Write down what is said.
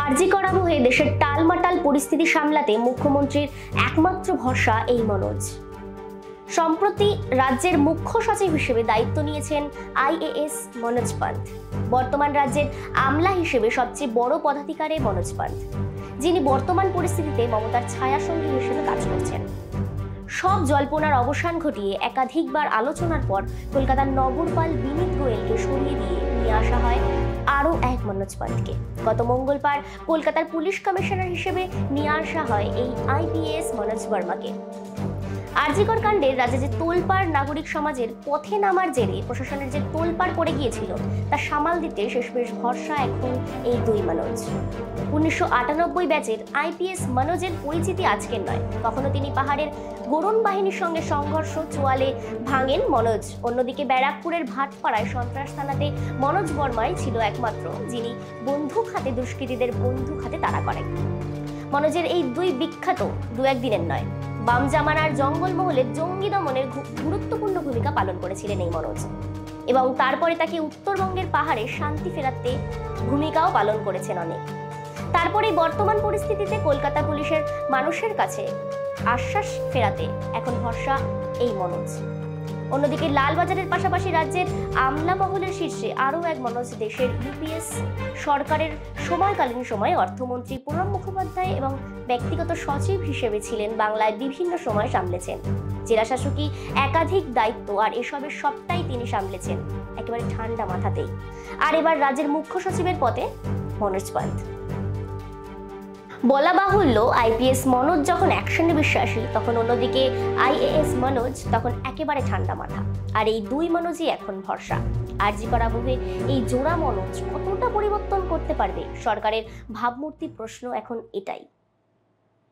আরজি করা হয়ে দেশের টালমাটাল পরিস্থিতি সামলাতে মুখ্যমন্ত্রীর একমাত্র ভরসা এই মনোজ। সম্প্রতি রাজ্যের মুখ্য সচিব হিসেবে দায়িত্ব নিয়েছেন আইএএস মনোজ পান্থ। বর্তমান রাজ্যের আমলা হিসেবে সবচেয়ে বড় পদাধিকারী মনোজ পান্থ, যিনি বর্তমান পরিস্থিতিতে মমতার ছায়াসঙ্গী হিসেবে কাজ করছেন। সব জল্পনার অবসান ঘটিয়ে একাধিকবার আলোচনার পর কলকাতার নগরপাল বিনীত গোয়েলকে সরিয়ে দিয়ে নিয়ে আসা হয় আরও এক মনোজ পান্থকে। গত মঙ্গলবার কলকাতার পুলিশ কমিশনার হিসেবে নিয়ে আসা হয় এই আইপিএস মনোজ বর্মাকে। আরজিকর কাণ্ডের রাজ্যে যে তোলপাড় নাগরিক সমাজের পথে নামার জেরে প্রশাসনের যে তোলপাড় পড়ে গিয়েছিল তা সামাল দিতে শেষমেশ ভরসা এখন এই দুই মনোজ। 1998 ব্যাচের আইপিএস মনোজের পরিচিতি আজকের নয়। কখনো তিনি পাহাড়ের গোরন বাহিনীর সঙ্গে সংঘর্ষ চোয়ালে ভাঙেন মনোজ, অন্যদিকে ব্যারাকপুরের ভাটপাড়ায় সন্ত্রাস থানাতে মনোজ বর্মাই ছিল একমাত্র যিনি বন্দুক হাতে দুষ্কৃতীদের বন্দুক হাতে তাড়া করেন। মনোজের এই দুই বিখ্যাত দু একদিনের নয়, বাম জামানার জঙ্গলমহলের জঙ্গি দমনের গুরুত্বপূর্ণ ভূমিকা পালন করেছিলেন এই মনোজ, এবং তারপরে তাকে উত্তরবঙ্গের পাহাড়ে শান্তি ফেরাতে ভূমিকাও পালন করেছেন অনেক। তারপরে বর্তমান পরিস্থিতিতে কলকাতা পুলিশের মানুষের কাছে আশ্বাস ফেরাতে এখন ভরসা এই মনোজ। অন্যদিকে লালবাজারের পাশাপাশি রাজ্যের আমলা মহলের শীর্ষে আরও এক মনোজ দেশের ইউপিএস সরকারের সময়কালীন সময়ে অর্থমন্ত্রী প্রণব মুখোপাধ্যায় এবং ব্যক্তিগত সচিব হিসেবে ছিলেন। বাংলায় বিভিন্ন সময় সামলেছেন জেলা শাসকি একাধিক দায়িত্ব, আর এসবের সবটাই তিনি সামলেছেন একেবারে ঠান্ডা মাথাতেই। আর এবার রাজ্যের মুখ্য সচিবের পদে মনোজ পান্থ। বলা বাহুল্য, আইপিএস মনোজ যখন অ্যাকশনে বিশ্বাসী, তখন অন্যদিকে আইএএস মনোজ তখন একেবারে ঠান্ডা মাথা। আর এই দুই মনোজই এখন ভরসা। আরজি করা আবহে এই জোড়া মনোজ কতটা পরিবর্তন করতে পারবে সরকারের ভাবমূর্তি, প্রশ্ন এখন এটাই।